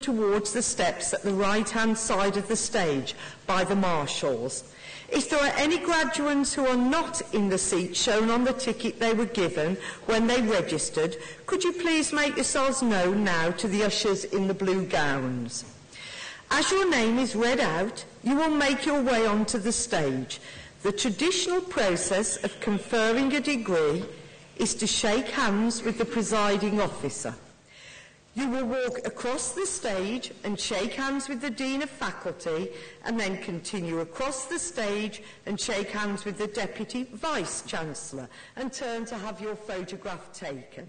towards the steps at the right-hand side of the stage by the marshals. If there are any graduates who are not in the seat shown on the ticket they were given when they registered, could you please make yourselves known now to the ushers in the blue gowns? As your name is read out, you will make your way onto the stage. The traditional process of conferring a degree is to shake hands with the presiding officer. You will walk across the stage and shake hands with the Dean of Faculty, and then continue across the stage and shake hands with the Deputy Vice-Chancellor and turn to have your photograph taken.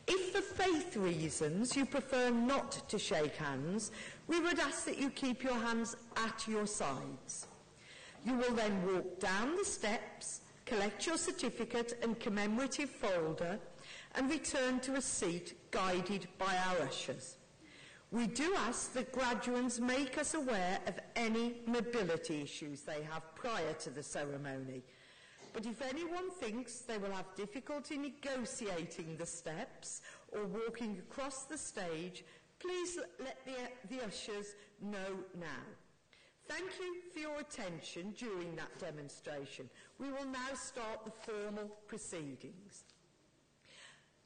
If for faith reasons you prefer not to shake hands, we would ask that you keep your hands at your sides. You will then walk down the steps, collect your certificate and commemorative folder, and return to a seat guided by our ushers. We do ask that graduates make us aware of any mobility issues they have prior to the ceremony. But if anyone thinks they will have difficulty negotiating the steps or walking across the stage, please let the ushers know now. Thank you for your attention during that demonstration. We will now start the formal proceedings.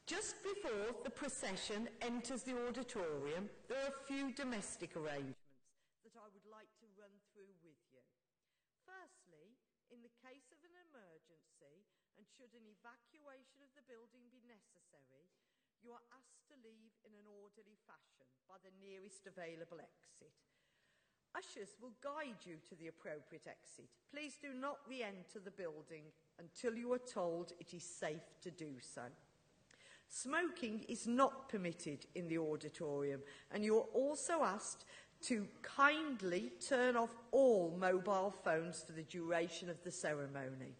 Just before the procession enters the auditorium, there are a few domestic arrangements that I would like to run through with you. Firstly, in the case of an emergency, and should an evacuation of the building be necessary, you are asked to leave in an orderly fashion by the nearest available exit. Ushers will guide you to the appropriate exit. Please do not re-enter the building until you are told it is safe to do so. Smoking is not permitted in the auditorium, and you are also asked to kindly turn off all mobile phones for the duration of the ceremony.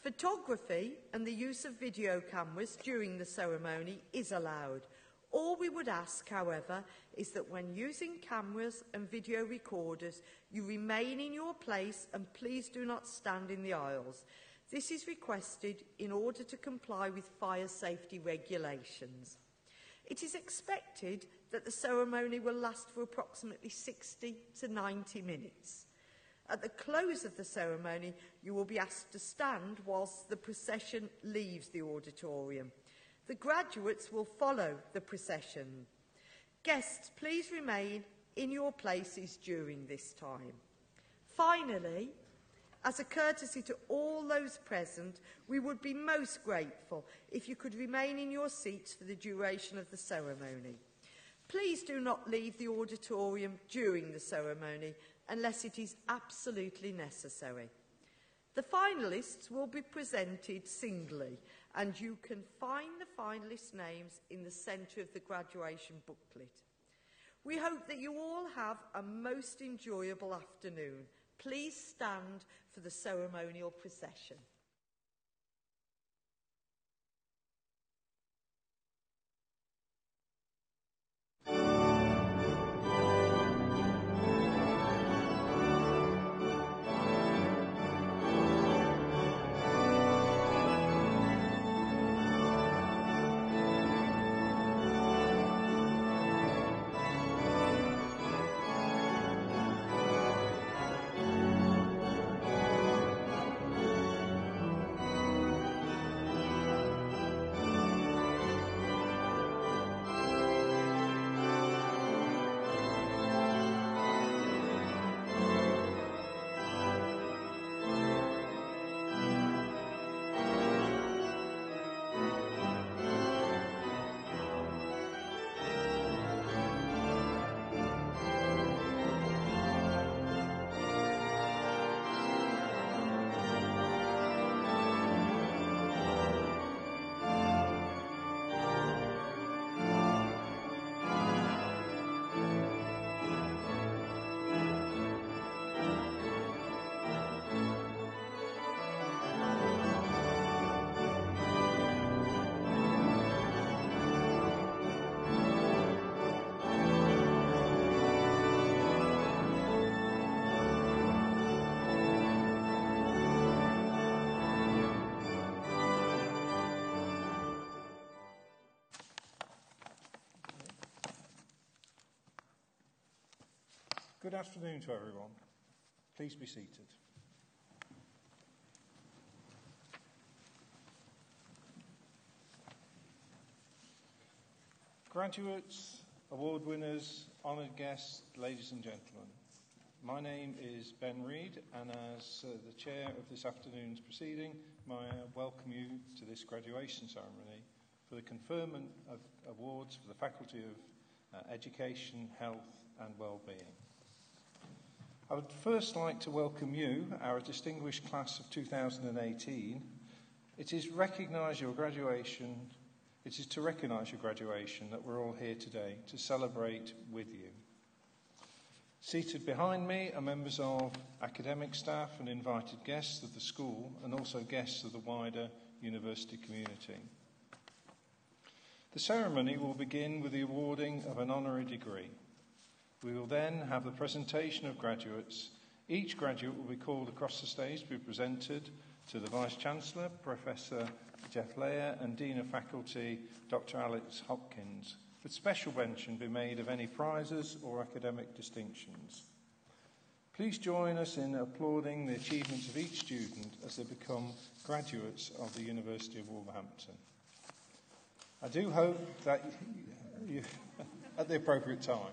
Photography and the use of video cameras during the ceremony is allowed. All we would ask, however, is that when using cameras and video recorders, you remain in your place and please do not stand in the aisles. This is requested in order to comply with fire safety regulations. It is expected that the ceremony will last for approximately 60 to 90 minutes. At the close of the ceremony, you will be asked to stand whilst the procession leaves the auditorium. The graduates will follow the procession. Guests, please remain in your places during this time. Finally, as a courtesy to all those present, we would be most grateful if you could remain in your seats for the duration of the ceremony. Please do not leave the auditorium during the ceremony unless it is absolutely necessary. The finalists will be presented singly, and you can find the finalists' names in the centre of the graduation booklet. We hope that you all have a most enjoyable afternoon. Please stand for the ceremonial procession. Good afternoon to everyone. Please be seated. Graduates, award winners, honoured guests, ladies and gentlemen. My name is Ben Reid, and as the chair of this afternoon's proceeding, I welcome you to this graduation ceremony for the conferment of awards for the Faculty of Education, Health and Wellbeing. I would first like to welcome you, our distinguished class of 2018. It is to recognise your graduation that we're all here today to celebrate with you. Seated behind me are members of academic staff and invited guests of the school, and also guests of the wider university community. The ceremony will begin with the awarding of an honorary degree. We will then have the presentation of graduates. Each graduate will be called across the stage to be presented to the Vice-Chancellor, Professor Jeff Layer, and Dean of Faculty, Dr. Alex Hopkins, with special mention be made of any prizes or academic distinctions. Please join us in applauding the achievements of each student as they become graduates of the University of Wolverhampton. I do hope that you at the appropriate time.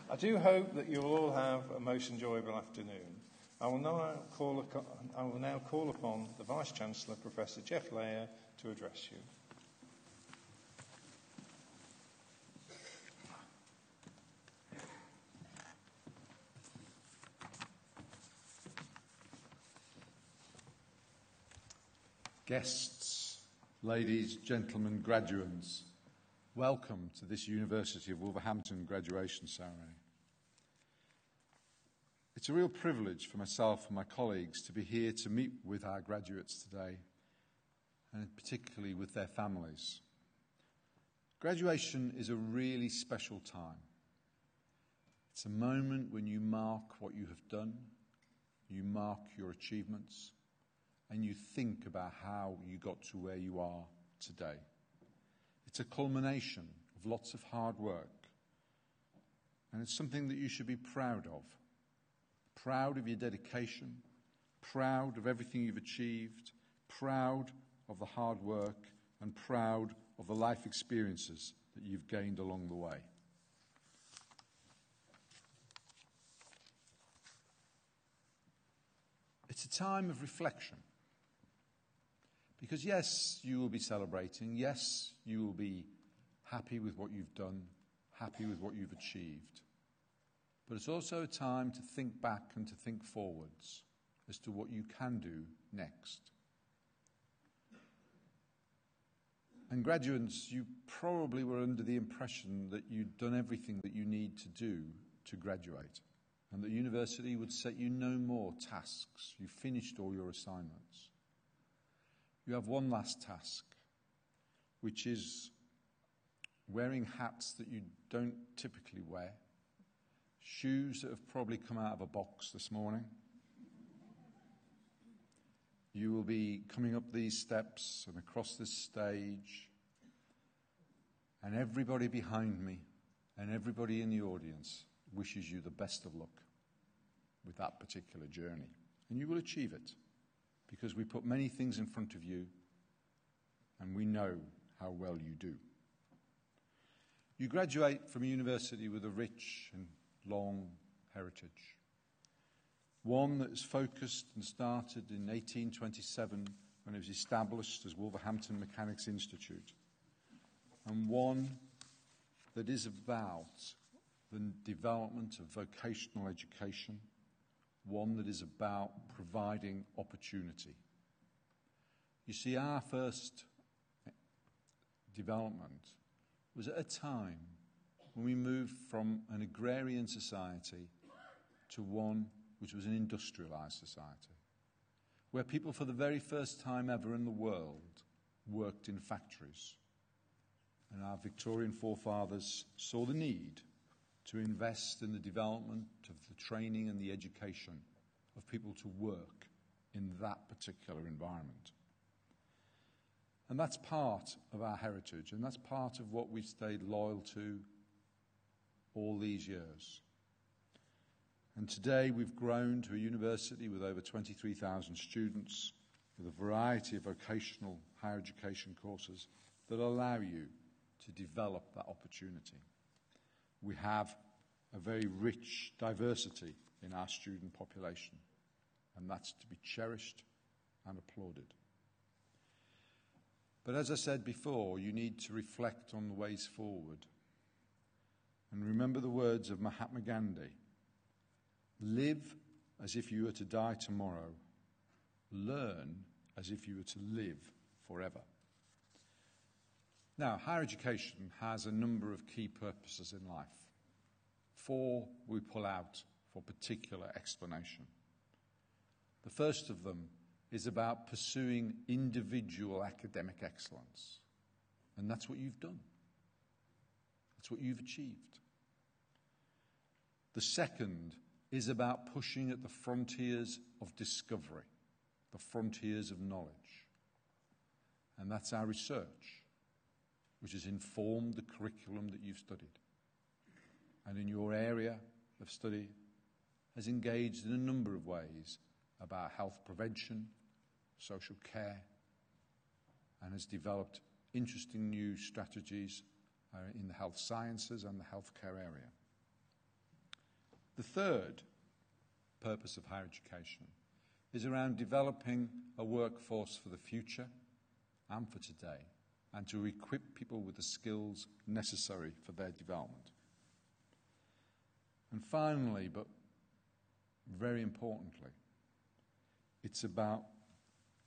I do hope that you will all have a most enjoyable afternoon. I will now call upon the Vice-Chancellor, Professor Jeff Layer, to address you. Guests, ladies, gentlemen, graduates, welcome to this University of Wolverhampton graduation ceremony. It's a real privilege for myself and my colleagues to be here to meet with our graduates today, and particularly with their families. Graduation is a really special time. It's a moment when you mark what you have done, you mark your achievements, and you think about how you got to where you are today. It's a culmination of lots of hard work, and it's something that you should be proud of. Proud of your dedication, proud of everything you've achieved, proud of the hard work, and proud of the life experiences that you've gained along the way. It's a time of reflection. Because yes, you will be celebrating. Yes, you will be happy with what you've done, happy with what you've achieved. But it's also a time to think back and to think forwards as to what you can do next. And graduates, you probably were under the impression that you'd done everything that you need to do to graduate, and that university would set you no more tasks. You finished all your assignments. You have one last task, which is wearing hats that you don't typically wear, shoes that have probably come out of a box this morning. You will be coming up these steps and across this stage, and everybody behind me and everybody in the audience wishes you the best of luck with that particular journey. And you will achieve it, because we put many things in front of you, and we know how well you do. You graduate from a university with a rich and long heritage. One that is focused and started in 1827 when it was established as Wolverhampton Mechanics Institute. And one that is about the development of vocational education, one that is about providing opportunity. You see, our first development was at a time when we moved from an agrarian society to one which was an industrialised society, where people for the very first time ever in the world worked in factories. And our Victorian forefathers saw the need to invest in the development of the training and the education of people to work in that particular environment. And that's part of our heritage, and that's part of what we've stayed loyal to all these years. And today we've grown to a university with over 23,000 students, with a variety of vocational higher education courses that allow you to develop that opportunity. We have a very rich diversity in our student population, and that's to be cherished and applauded. But as I said before, you need to reflect on the ways forward. And remember the words of Mahatma Gandhi: live as if you were to die tomorrow. Learn as if you were to live forever. Now, higher education has a number of key purposes in life. 4 we pull out for particular explanation. The first of them is about pursuing individual academic excellence. And that's what you've done. That's what you've achieved. The second is about pushing at the frontiers of discovery, the frontiers of knowledge. And that's our research, which has informed the curriculum that you've studied. And in your area of study has engaged in a number of ways about health prevention, social care, and has developed interesting new strategies in the health sciences and the healthcare area. The third purpose of higher education is around developing a workforce for the future and for today, and to equip people with the skills necessary for their development. And finally, but very importantly, it's about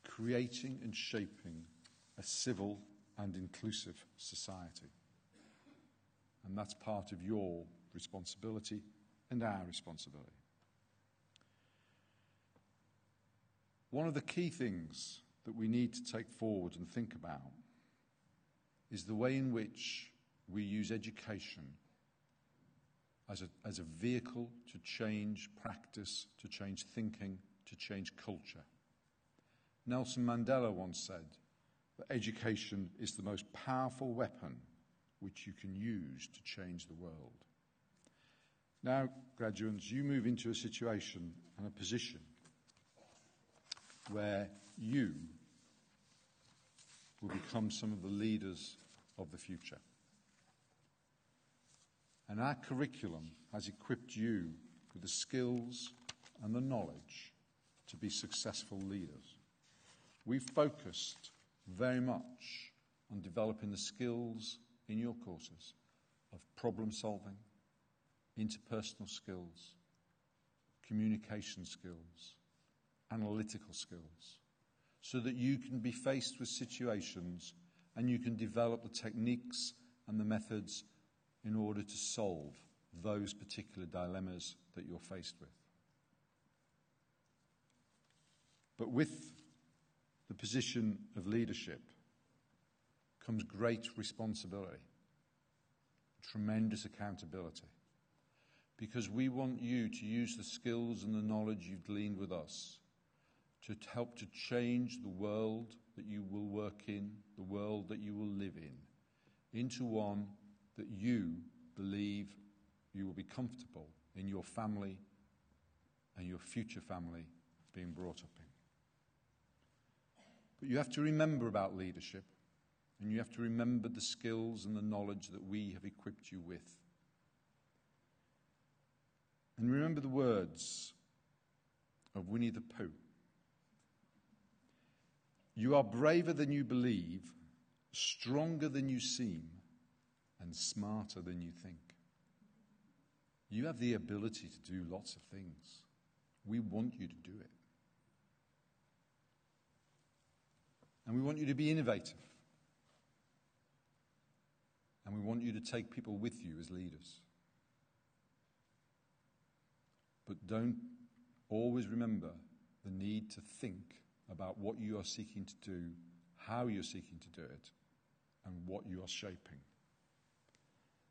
creating and shaping a civil and inclusive society. And that's part of your responsibility and our responsibility. One of the key things that we need to take forward and think about is the way in which we use education as a vehicle to change practice, to change thinking, to change culture. Nelson Mandela once said that education is the most powerful weapon which you can use to change the world. Now, graduates, you move into a situation and a position where you will become some of the leaders of the future. And our curriculum has equipped you with the skills and the knowledge to be successful leaders. We've focused very much on developing the skills in your courses of problem solving, interpersonal skills, communication skills, analytical skills, so that you can be faced with situations and you can develop the techniques and the methods in order to solve those particular dilemmas that you're faced with. But with the position of leadership comes great responsibility, tremendous accountability, because we want you to use the skills and the knowledge you've gleaned with us to help to change the world that you will work in, the world that you will live in, into one that you believe you will be comfortable in your family and your future family being brought up in. But you have to remember about leadership, and you have to remember the skills and the knowledge that we have equipped you with. And remember the words of Winnie the Pooh. You are braver than you believe, stronger than you seem, and smarter than you think. You have the ability to do lots of things. We want you to do it. And we want you to be innovative. And we want you to take people with you as leaders. But don't always remember the need to think about what you are seeking to do, how you're seeking to do it, and what you are shaping.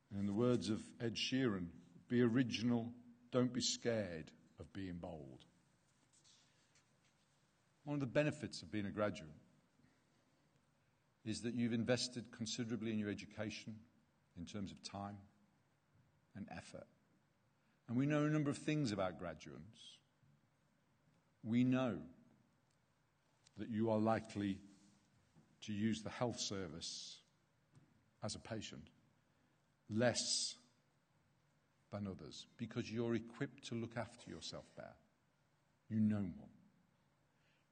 And in the words of Ed Sheeran, be original, don't be scared of being bold. One of the benefits of being a graduate is that you've invested considerably in your education in terms of time and effort. And we know a number of things about graduates. We know that you are likely to use the health service as a patient less than others because you're equipped to look after yourself better. You know more.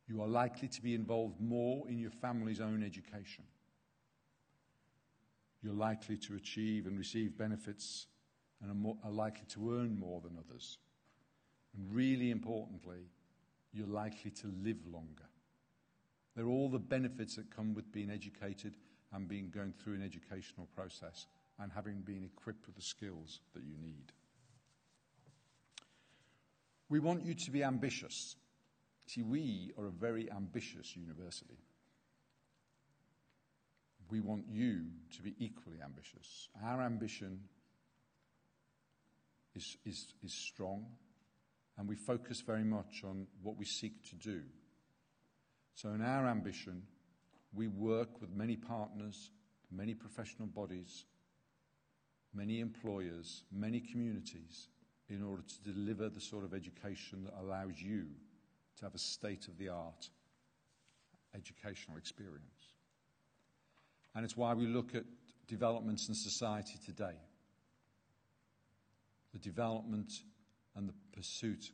You are likely to be involved more in your family's own education. You're likely to achieve and receive benefits and are likely to earn more than others. And really importantly, you're likely to live longer. They're all the benefits that come with being educated and going through an educational process and having been equipped with the skills that you need. We want you to be ambitious. See, we are a very ambitious university. We want you to be equally ambitious. Our ambition is strong, and we focus very much on what we seek to do. So in our ambition, we work with many partners, many professional bodies, many employers, many communities in order to deliver the sort of education that allows you to have a state-of-the-art educational experience. And it's why we look at developments in society today. The development and the pursuit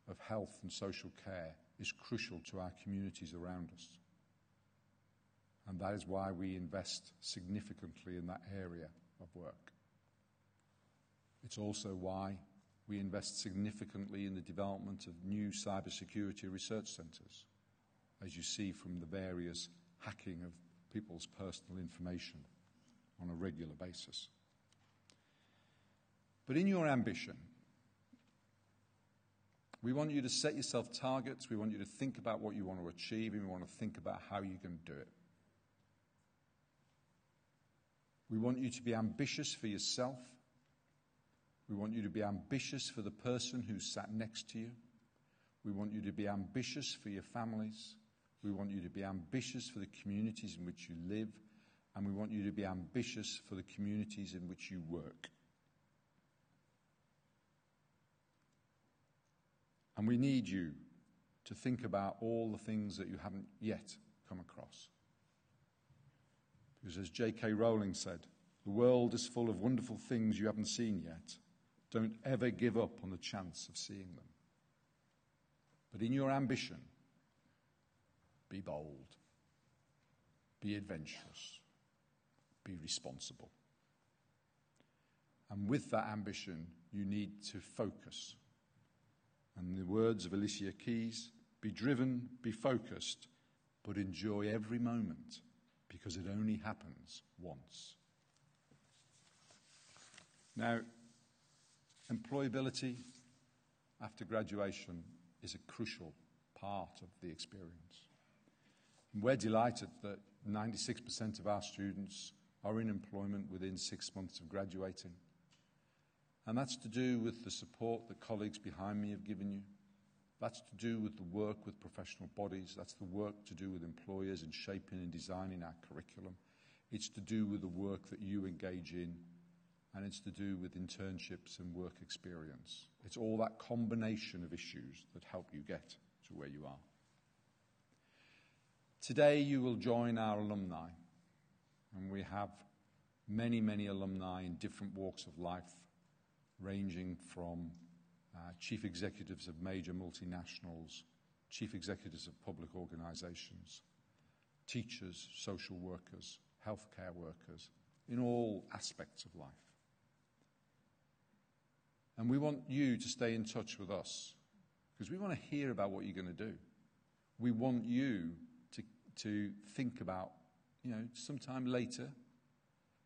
of health and social care is crucial to our communities around us. And that is why we invest significantly in that area of work. It's also why we invest significantly in the development of new cybersecurity research centres, as you see from the various hacking of people's personal information on a regular basis. But in your ambition, we want you to set yourself targets, we want you to think about what you want to achieve, and we want to think about how you're going to do it. We want you to be ambitious for yourself. We want you to be ambitious for the person who's sat next to you. We want you to be ambitious for your families. We want you to be ambitious for the communities in which you live. And we want you to be ambitious for the communities in which you work. And we need you to think about all the things that you haven't yet come across. Because as J.K. Rowling said, the world is full of wonderful things you haven't seen yet. Don't ever give up on the chance of seeing them. But in your ambition, be bold, be adventurous, be responsible. And with that ambition, you need to focus. And in the words of Alicia Keys, be driven, be focused, but enjoy every moment because it only happens once. Now, employability after graduation is a crucial part of the experience. And we're delighted that 96% of our students are in employment within 6 months of graduating. And that's to do with the support that colleagues behind me have given you. That's to do with the work with professional bodies. That's the work to do with employers in shaping and designing our curriculum. It's to do with the work that you engage in, and it's to do with internships and work experience. It's all that combination of issues that help you get to where you are. Today you will join our alumni, and we have many, many alumni in different walks of life, ranging from chief executives of major multinationals, chief executives of public organisations, teachers, social workers, healthcare workers, in all aspects of life. And we want you to stay in touch with us because we want to hear about what you're going to do. We want you to think about, sometime later,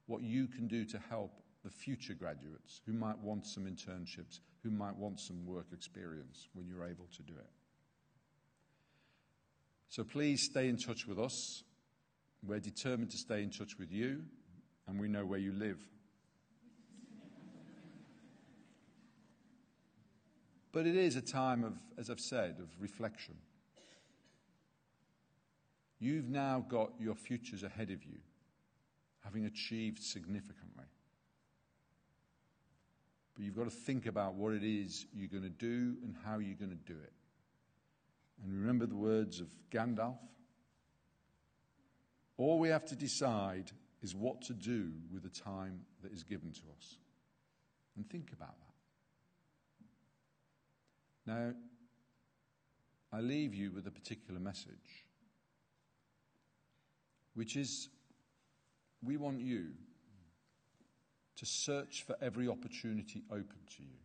what you can do to help the future graduates who might want some internships, who might want some work experience when you're able to do it. So please stay in touch with us. We're determined to stay in touch with you, and we know where you live. But it is a time of, as I've said, of reflection. You've now got your futures ahead of you, having achieved significantly. But you've got to think about what it is you're going to do and how you're going to do it. And remember the words of Gandalf. All we have to decide is what to do with the time that is given to us. And think about that. Now, I leave you with a particular message, which is we want you to search for every opportunity open to you,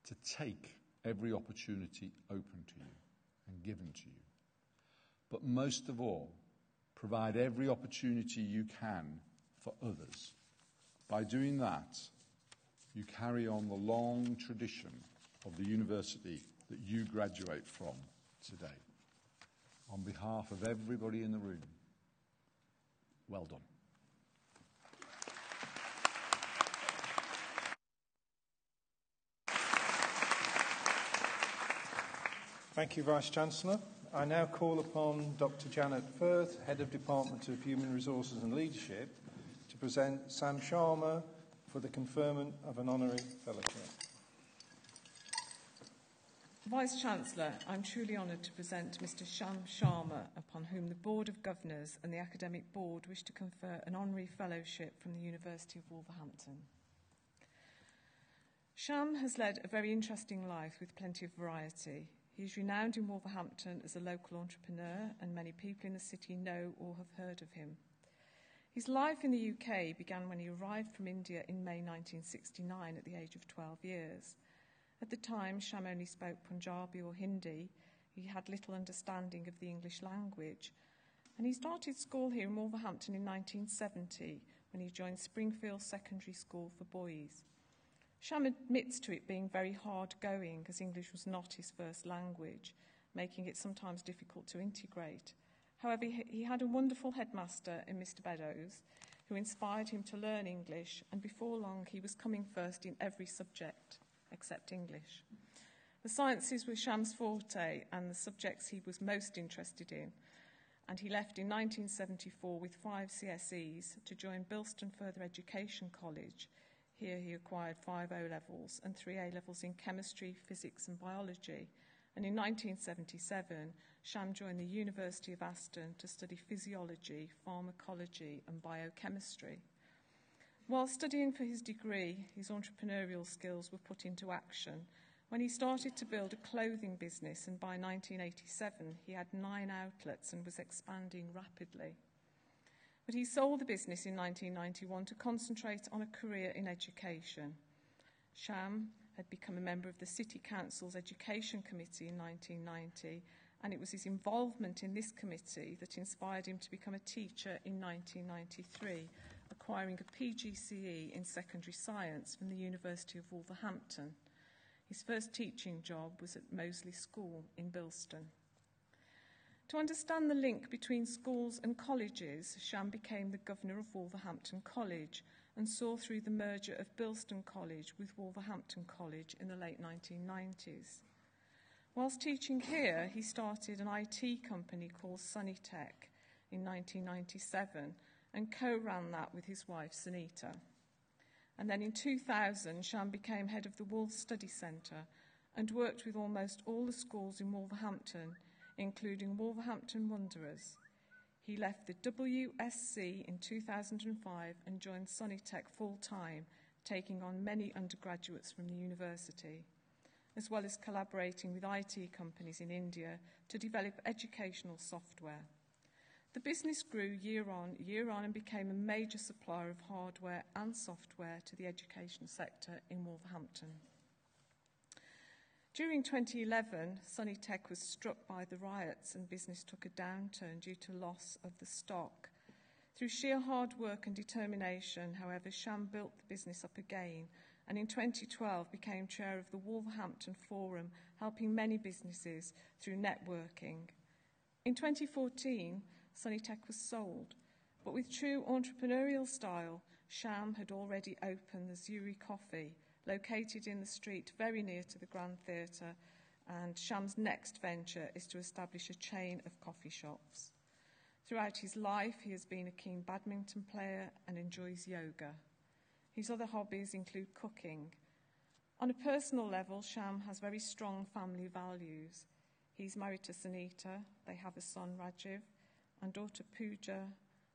to take every opportunity open to you and given to you. But most of all, provide every opportunity you can for others. By doing that, you carry on the long tradition of the university that you graduate from today. On behalf of everybody in the room, well done. Thank you, Vice-Chancellor. I now call upon Dr. Janet Firth, Head of Department of Human Resources and Leadership, to present Sam Sharma for the conferment of an honorary fellowship. Vice-Chancellor, I'm truly honoured to present Mr. Sam Sharma, upon whom the Board of Governors and the Academic Board wish to confer an honorary fellowship from the University of Wolverhampton. Sham has led a very interesting life with plenty of variety. He is renowned in Wolverhampton as a local entrepreneur, and many people in the city know or have heard of him. His life in the UK began when he arrived from India in May 1969 at the age of 12 years. At the time, Sham only spoke Punjabi or Hindi. He had little understanding of the English language. And he started school here in Wolverhampton in 1970 when he joined Springfield Secondary School for Boys. Sham admits to it being very hard going, as English was not his first language, making it sometimes difficult to integrate. However, he had a wonderful headmaster in Mr. Beddoes, who inspired him to learn English, and before long he was coming first in every subject except English. The sciences were Sham's forte and the subjects he was most interested in, and he left in 1974 with 5 CSEs to join Bilston Further Education College. Here he acquired 5 O-levels and 3 A-levels in chemistry, physics and biology. And in 1977, Sham joined the University of Aston to study physiology, pharmacology and biochemistry. While studying for his degree, his entrepreneurial skills were put into action when he started to build a clothing business, and by 1987 he had 9 outlets and was expanding rapidly. But he sold the business in 1991 to concentrate on a career in education. Sham had become a member of the City Council's Education Committee in 1990, and it was his involvement in this committee that inspired him to become a teacher in 1993, acquiring a PGCE in secondary science from the University of Wolverhampton. His first teaching job was at Moseley School in Bilston. To understand the link between schools and colleges, Sham became the governor of Wolverhampton College and saw through the merger of Bilston College with Wolverhampton College in the late 1990s. Whilst teaching here, he started an IT company called Sunnytech in 1997 and co-ran that with his wife, Sunita. And then in 2000, Sham became head of the Wolves Study Centre and worked with almost all the schools in Wolverhampton, including Wolverhampton Wanderers. He left the WSC in 2005 and joined Sunnytech full-time, taking on many undergraduates from the university, as well as collaborating with IT companies in India to develop educational software. The business grew year on and became a major supplier of hardware and software to the education sector in Wolverhampton. During 2011, Sunnytech was struck by the riots and business took a downturn due to loss of the stock. Through sheer hard work and determination, however, Sham built the business up again and in 2012 became chair of the Wolverhampton Forum, helping many businesses through networking. In 2014, Sunnytech was sold, but with true entrepreneurial style, Sham had already opened the Zuri Coffee, located in the street very near to the Grand Theatre, and Sham's next venture is to establish a chain of coffee shops. Throughout his life, he has been a keen badminton player and enjoys yoga. His other hobbies include cooking. On a personal level, Sham has very strong family values. He's married to Sunita, they have a son, Rajiv, and daughter Pooja,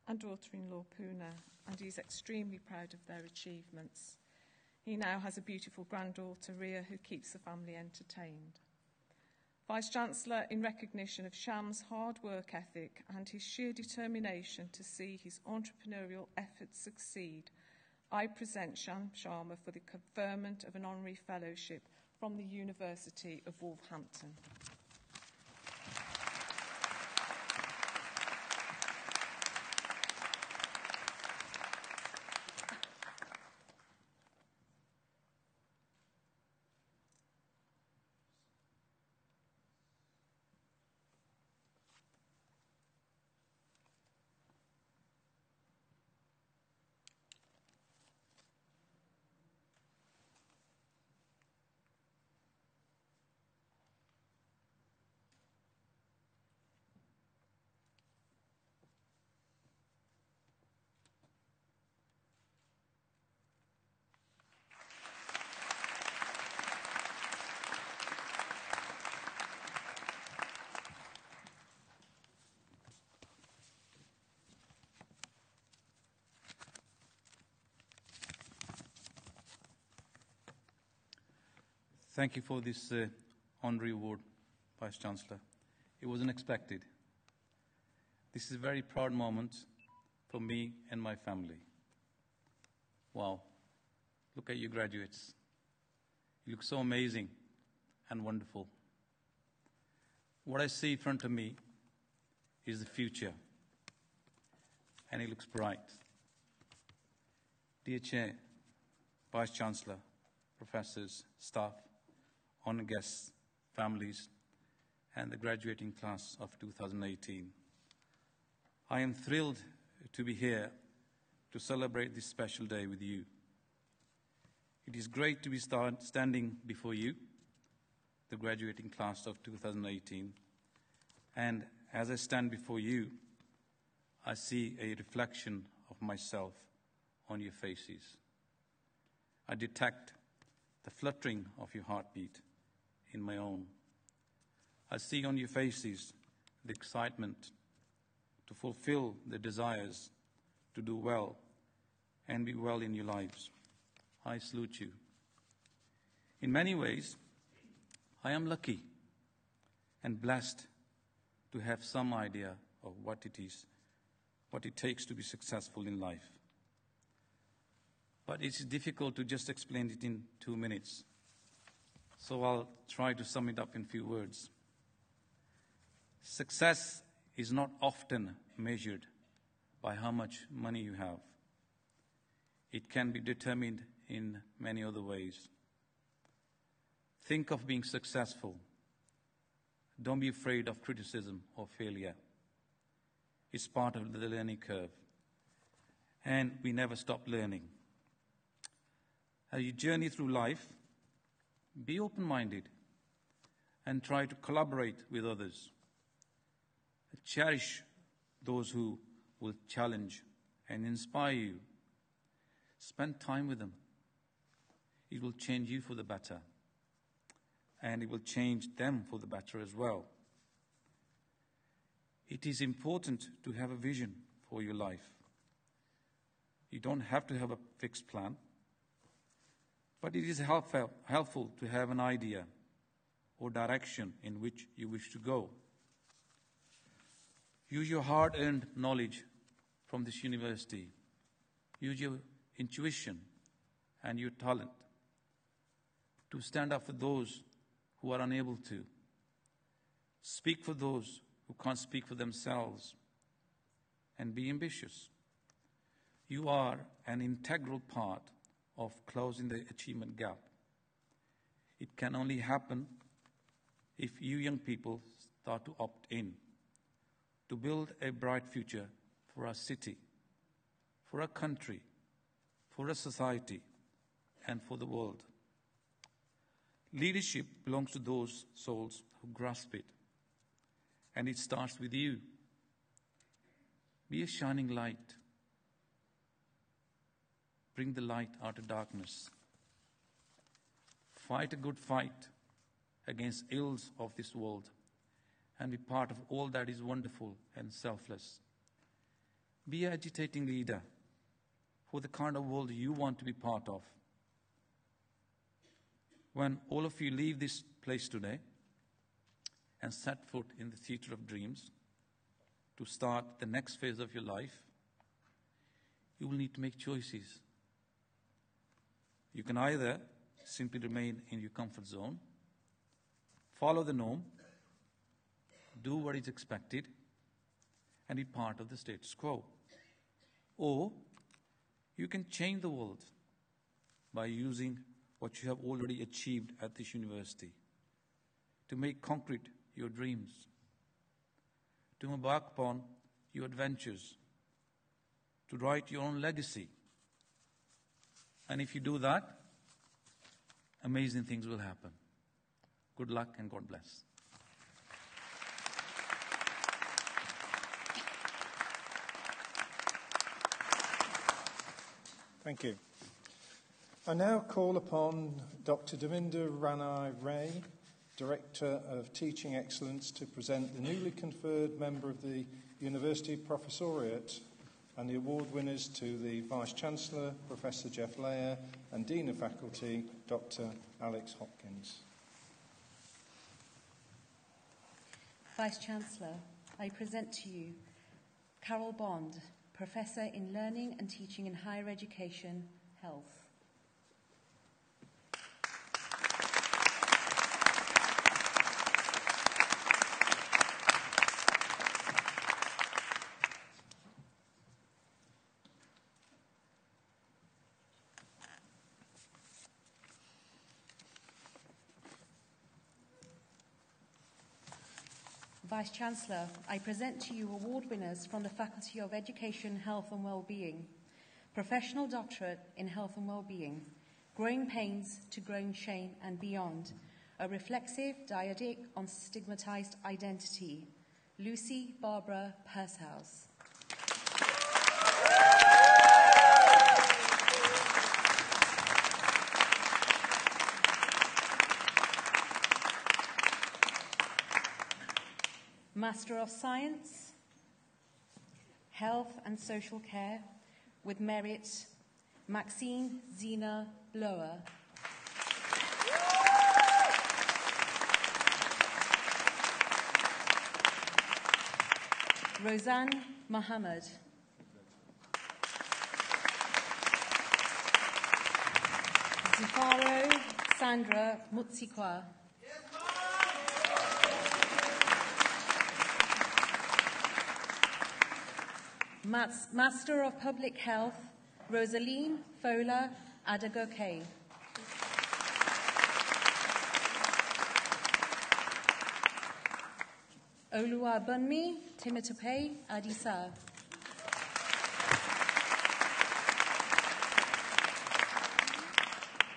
and daughter-in-law Poona, and he's extremely proud of their achievements. He now has a beautiful granddaughter, Ria, who keeps the family entertained. Vice-Chancellor, in recognition of Sham's hard work ethic and his sheer determination to see his entrepreneurial efforts succeed, I present Sham Sharma for the conferment of an honorary fellowship from the University of Wolverhampton. Thank you for this honorary award, Vice-Chancellor. It was unexpected. This is a very proud moment for me and my family. Wow, look at you graduates. You look so amazing and wonderful. What I see in front of me is the future, and it looks bright. Dear Chair, Vice-Chancellor, professors, staff, honored guests, families, and the graduating class of 2018. I am thrilled to be here to celebrate this special day with you. It is great to be standing before you, the graduating class of 2018, and as I stand before you, I see a reflection of myself on your faces. I detect the fluttering of your heartbeat in my own. I see on your faces the excitement to fulfill the desires to do well and be well in your lives. I salute you. In many ways, I am lucky and blessed to have some idea of what it takes to be successful in life. But it's difficult to just explain it in 2 minutes. So I'll try to sum it up in a few words. Success is not often measured by how much money you have. It can be determined in many other ways. Think of being successful. Don't be afraid of criticism or failure. It's part of the learning curve. And we never stop learning. As you journey through life, be open-minded and try to collaborate with others. Cherish those who will challenge and inspire you. Spend time with them. It will change you for the better. And it will change them for the better as well. It is important to have a vision for your life. You don't have to have a fixed plan. But it is helpful to have an idea or direction in which you wish to go. Use your hard-earned knowledge from this university. Use your intuition and your talent to stand up for those who are unable to. Speak for those who can't speak for themselves. And be ambitious. You are an integral part of closing the achievement gap. It can only happen if you young people start to opt in to build a bright future for our city, for our country, for our society, and for the world. Leadership belongs to those souls who grasp it, and it starts with you. Be a shining light. bring the light out of darkness. Fight a good fight against ills of this world and be part of all that is wonderful and selfless. Be an agitating leader for the kind of world you want to be part of. When all of you leave this place today and set foot in the theatre of dreams to start the next phase of your life, you will need to make choices. You can either simply remain in your comfort zone, follow the norm, do what is expected, and be part of the status quo. Or you can change the world by using what you have already achieved at this university to make concrete your dreams, to embark upon your adventures, to write your own legacy. And if you do that, amazing things will happen. Good luck and God bless. Thank you. I now call upon Dr. Devinder Ranai Ray, Director of Teaching Excellence, to present the newly conferred member of the University Professoriate and the award winners to the Vice-Chancellor, Professor Jeff Layer, and Dean of Faculty, Dr. Alex Hopkins. Vice-Chancellor, I present to you Carol Bond, Professor in Learning and Teaching in Higher Education, Health. Vice-Chancellor, I present to you award winners from the Faculty of Education, Health and Wellbeing. Professional Doctorate in Health and Wellbeing, Growing Pains to Growing Shame and Beyond, a reflexive diadic on stigmatized identity. Lucy Barbara Pershouse. Master of Science, Health and Social Care, with merit, Maxine Zina Blower. Roseanne Mohammed. Zifaro Sandra Mutsikwa. Master of Public Health, Rosaline Fola Adagoke. Oluwabunmi Timitope Adisa.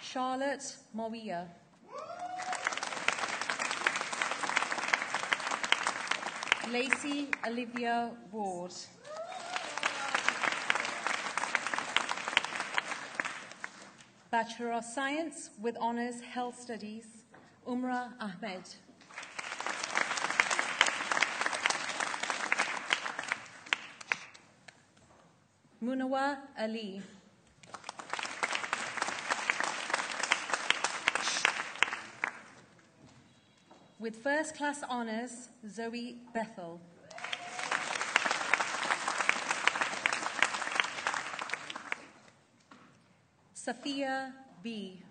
Charlotte Mawia. Lacey Olivia Ward. Bachelor of Science with Honours Health Studies, Umra Ahmed. Munawa Ali. With First Class Honours, Zoe Bethel. Safia B.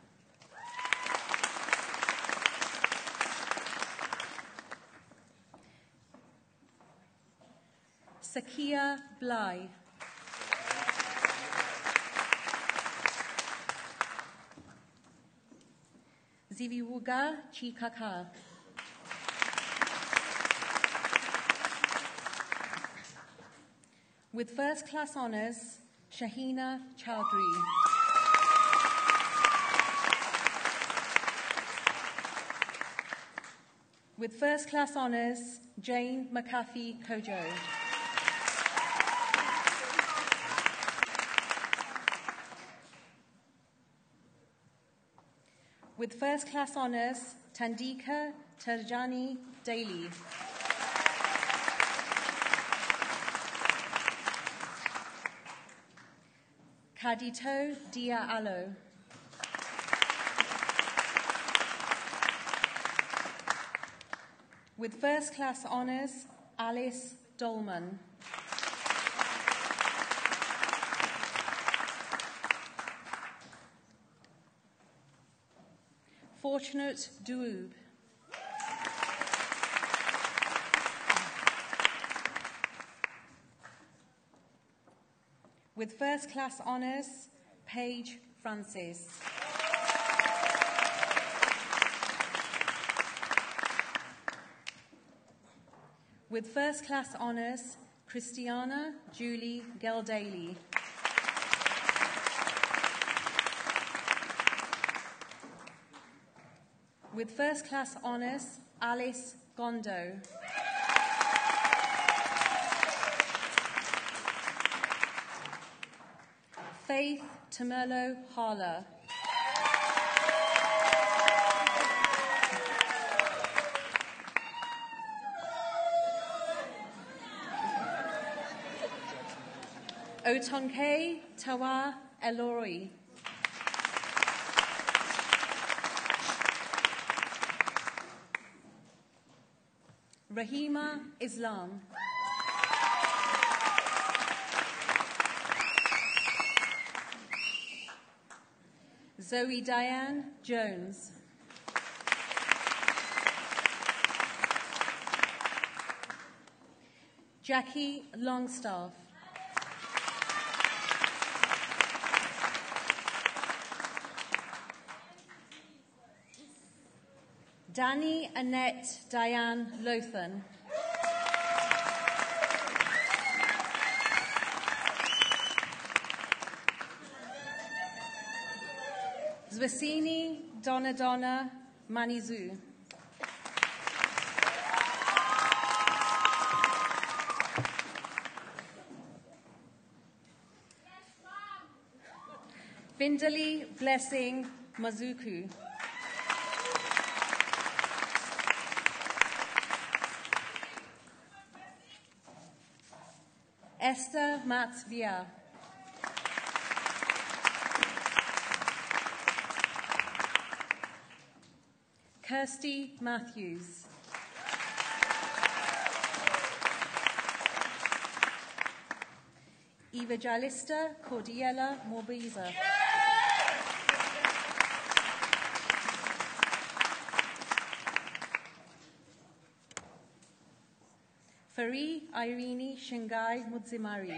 Sakia Bly. Ziviwuga Chikaka. With First Class Honours, Shahina Chowdhury. With First Class Honours, Jane McAfee Kojo. With first class honours, Tandika Terjani Daly. Kadito Dia Alo. With first class honours, Alice Dolman. Fortunate Doob. With first class honours, Paige Francis. With first class honours, Christiana Julie Geldaly. With first class honours, Alice Gondo. Faith Tamerlo Harler. Otonke Tawa Elori. Rahima Islam. Zoe Diane Jones. Jackie Longstaff. Danny Annette Diane Lothan. Zwasini Donna Manizu. Vindali Blessing Mazuku. Esther Matsvia. Kirsty Matthews. Evangelista Cordiella Morbiza. Farie Irene Shingai Mudzimari.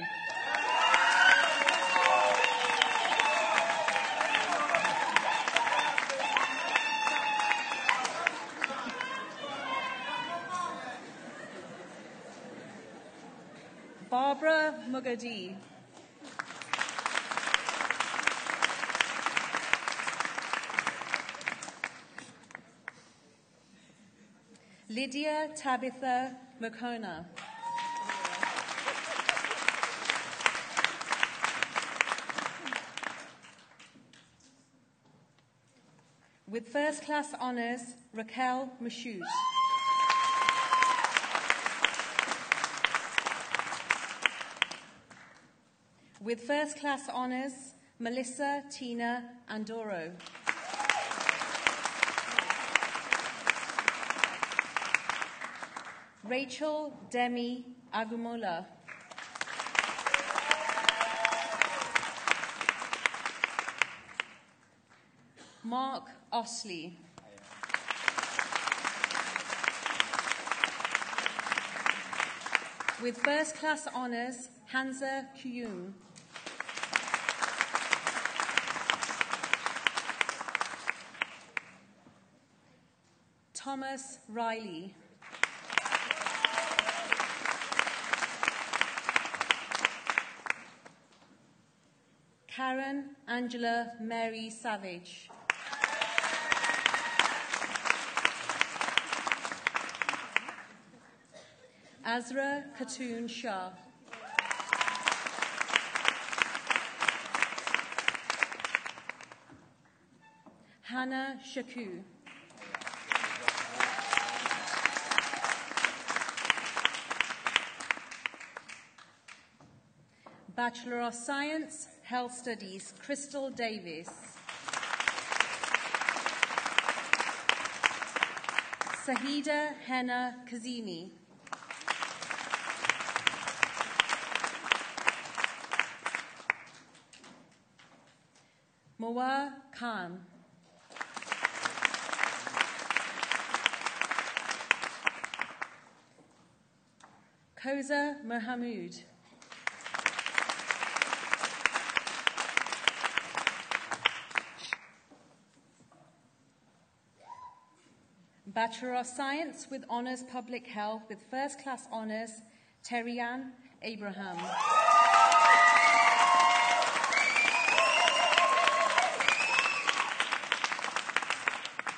Barbara Mugadi. Lydia Tabitha McCona. With first class honours, Raquel Machute. With first class honours, Melissa Tina Andoro. Rachel Demi Agumola. Mark Osley. With first class honours, Hansa Kuyun. Thomas Riley. Karen Angela Mary Savage. Azra Khatun Shah. Hannah Shaku. Bachelor of Science, Health Studies, Crystal Davis. Sahida Henna Kazimi. Moa Khan. Koza Mohamud. Bachelor of Science with Honours Public Health with First Class Honours, Terian Abraham.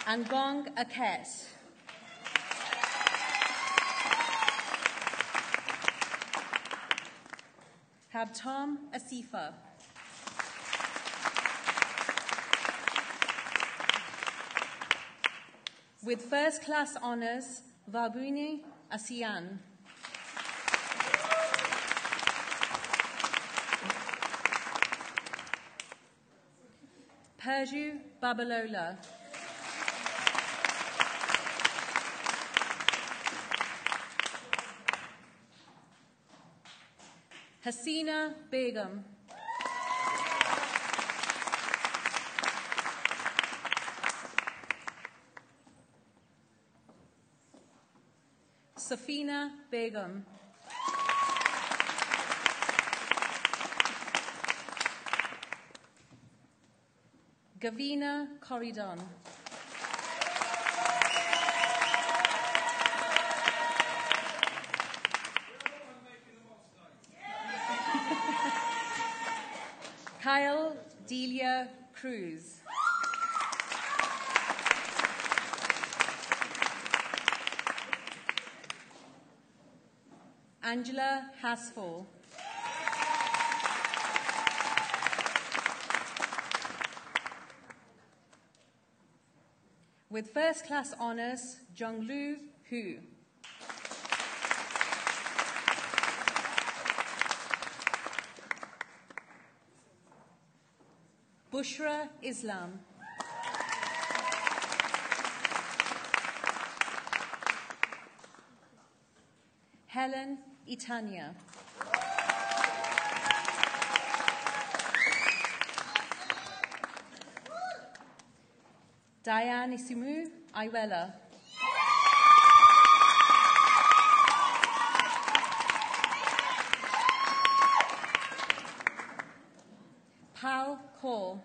Angong Aket. Habtom Asifa. With First Class Honours, Vabuni Asian. Perju Babalola. Hasina Begum. Safina Begum. Gavina Corridon. Kyle Delia Cruz. Angela Hasfall. With First Class Honours, Zhonglu Hu. Bushra Islam. Helen Itania. Diane Isimu Iwela. Pal Kaur.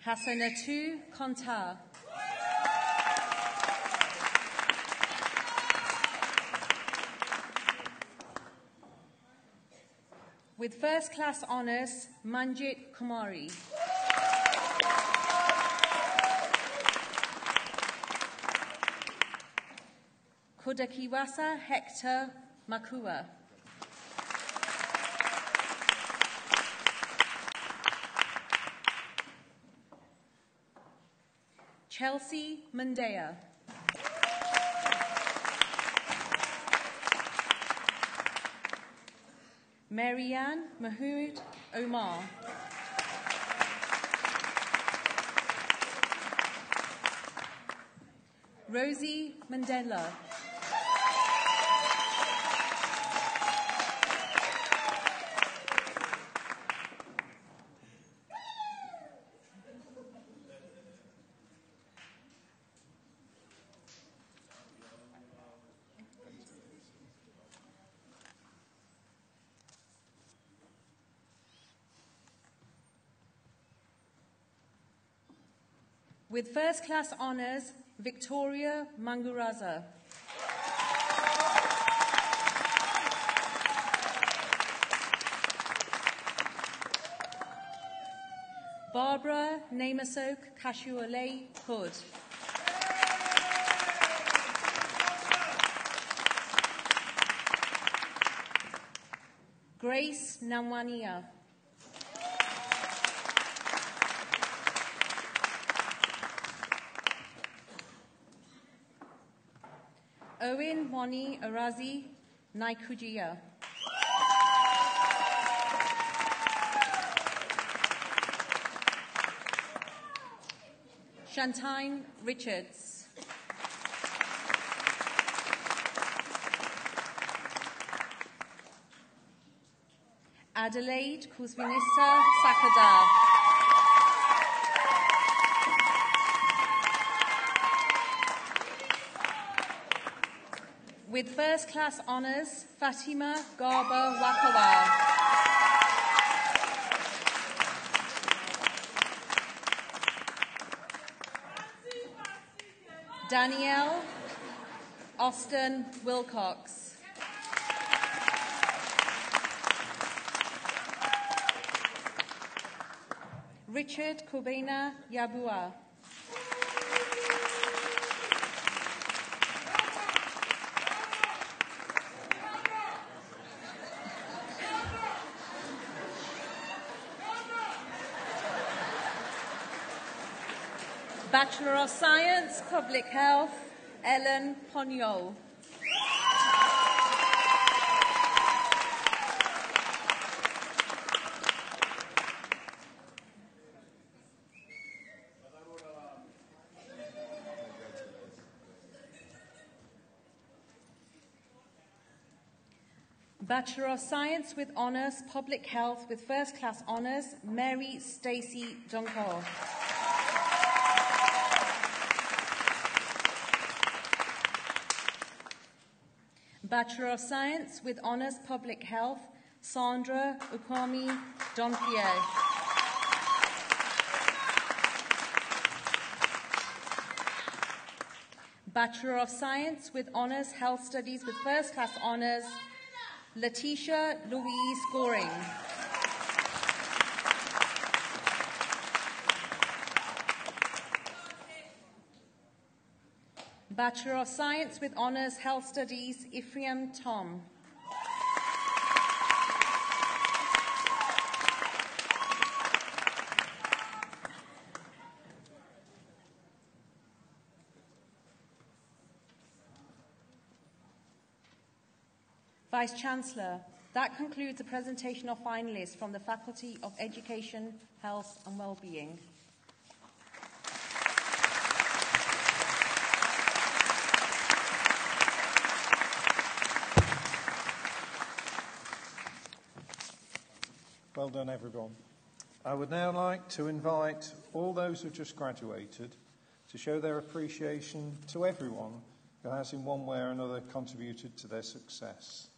Hassanatu Kontar. With First Class Honours, Manjit Kumari. Kudakiwasa Hector Makua. Chelsea Mandea. Marianne Mahmood Omar. Rosie Mandela. With First Class Honours, Victoria Manguraza. Barbara Namasok Kashuale Hood. Grace Namwania. Owen Wani Arazi Naikujia. Shantine Richards. Adelaide Kuzminista Sakada. With first class honours, Fatima Garba Wakawa. Danielle Austin Wilcox. Richard Kobena Yabua. Bachelor of Science, Public Health, Ellen Poniol. Bachelor of Science with Honours, Public Health with First Class Honours, Mary Stacey Dunkel. Bachelor of Science with Honours Public Health, Sandra Ukwami Donpierre. Bachelor of Science with Honours Health Studies with First Class Honours, Letitia Louise Goring. Bachelor of Science with Honours Health Studies, Ephraim Tom. Vice-Chancellor, that concludes the presentation of finalists from the Faculty of Education, Health and Wellbeing. Well done, everyone. I would now like to invite all those who have just graduated to show their appreciation to everyone who has in one way or another contributed to their success.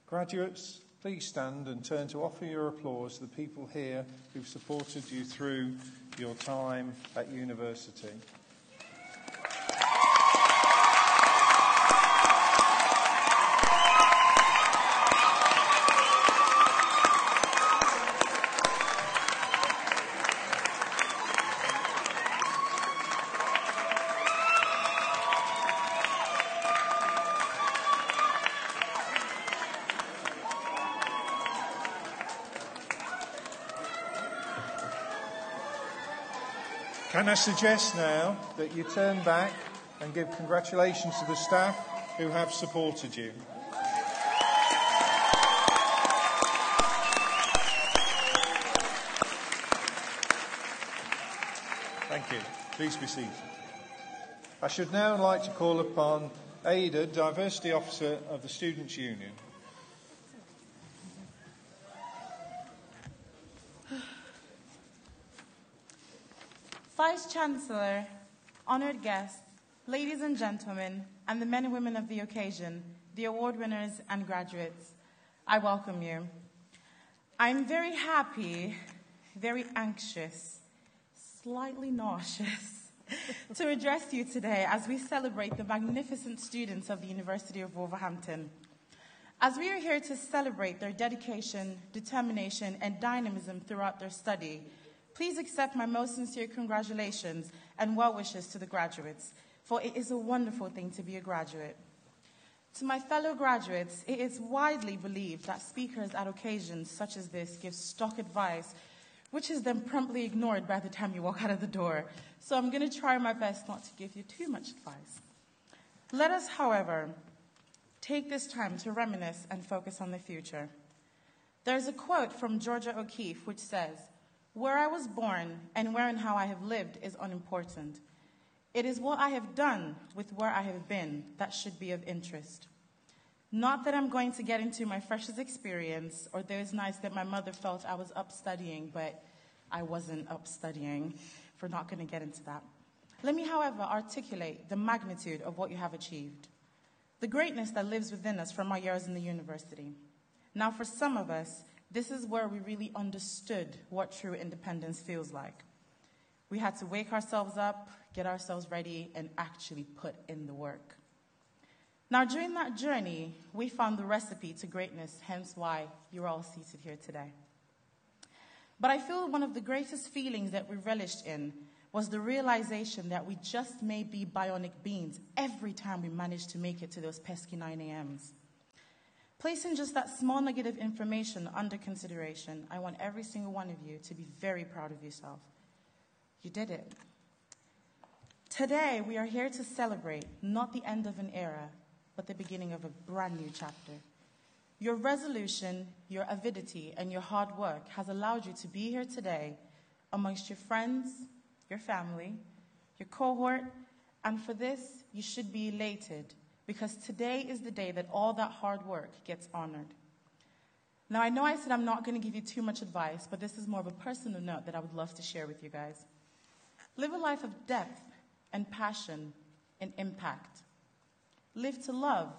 Graduates, please stand and turn to offer your applause to the people here who've supported you through your time at university. Can I suggest now that you turn back and give congratulations to the staff who have supported you. Thank you. Please be seated. I should now like to call upon Ada, Diversity Officer of the Students' Union. Vice-Chancellor, honoured guests, ladies and gentlemen, and the men and women of the occasion, the award winners and graduates, I welcome you. I'm very happy, very anxious, slightly nauseous to address you today as we celebrate the magnificent students of the University of Wolverhampton. As we are here to celebrate their dedication, determination, and dynamism throughout their study, please accept my most sincere congratulations and well wishes to the graduates, for it is a wonderful thing to be a graduate. To my fellow graduates, it is widely believed that speakers at occasions such as this give stock advice, which is then promptly ignored by the time you walk out of the door. So I'm going to try my best not to give you too much advice. Let us, however, take this time to reminisce and focus on the future. There's a quote from Georgia O'Keeffe which says, "Where I was born and where and how I have lived is unimportant. It is what I have done with where I have been that should be of interest." Not that I'm going to get into my freshers experience or those nights that my mother felt I was up studying, but I wasn't up studying. We're not going to get into that. Let me, however, articulate the magnitude of what you have achieved, the greatness that lives within us from our years in the university. Now, for some of us, this is where we really understood what true independence feels like. We had to wake ourselves up, get ourselves ready, and actually put in the work. Now, during that journey, we found the recipe to greatness, hence why you're all seated here today. But I feel one of the greatest feelings that we relished in was the realization that we just may be bionic beings every time we managed to make it to those pesky 9 a.m.s. Placing just that small nugget of information under consideration, I want every single one of you to be very proud of yourself. You did it. Today, we are here to celebrate not the end of an era, but the beginning of a brand new chapter. Your resolution, your avidity, and your hard work has allowed you to be here today amongst your friends, your family, your cohort, and for this, you should be elated, because today is the day that all that hard work gets honored. Now, I know I said I'm not going to give you too much advice, but this is more of a personal note that I would love to share with you guys. Live a life of depth and passion and impact. Live to love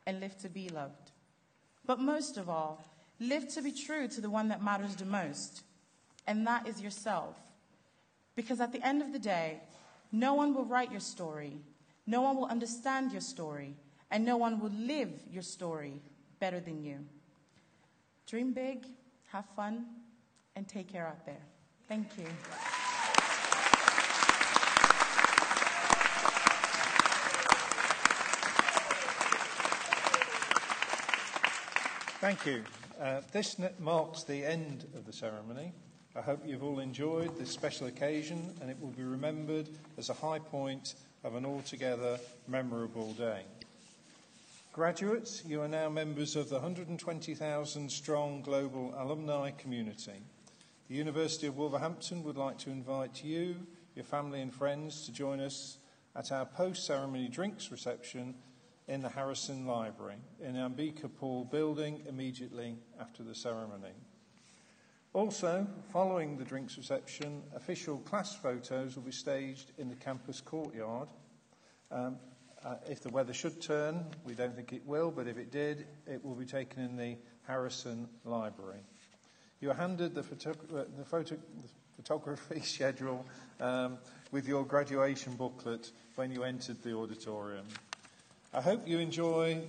and live to be loved. But most of all, live to be true to the one that matters the most, and that is yourself. Because at the end of the day, no one will write your story, no one will understand your story, and no one will live your story better than you. Dream big, have fun, and take care out there. Thank you. Thank you. This marks the end of the ceremony. I hope you've all enjoyed this special occasion, and it will be remembered as a high point of an altogether memorable day. Graduates, you are now members of the 120,000-strong global alumni community. The University of Wolverhampton would like to invite you, your family and friends to join us at our post-ceremony drinks reception in the Harrison Library, in the Ambika Paul building immediately after the ceremony. Also, following the drinks reception, official class photos will be staged in the campus courtyard. If the weather should turn, we don't think it will, but if it did, it will be taken in the Harrison Library. You are handed the photography schedule with your graduation booklet when you entered the auditorium. I hope you enjoy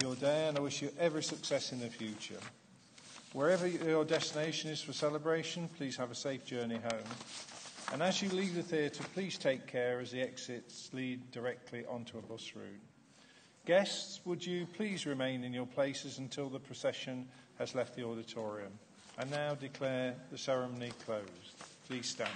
your day, and I wish you every success in the future. Wherever your destination is for celebration, please have a safe journey home. And as you leave the theatre, please take care as the exits lead directly onto a bus route. Guests, would you please remain in your places until the procession has left the auditorium? I now declare the ceremony closed. Please stand.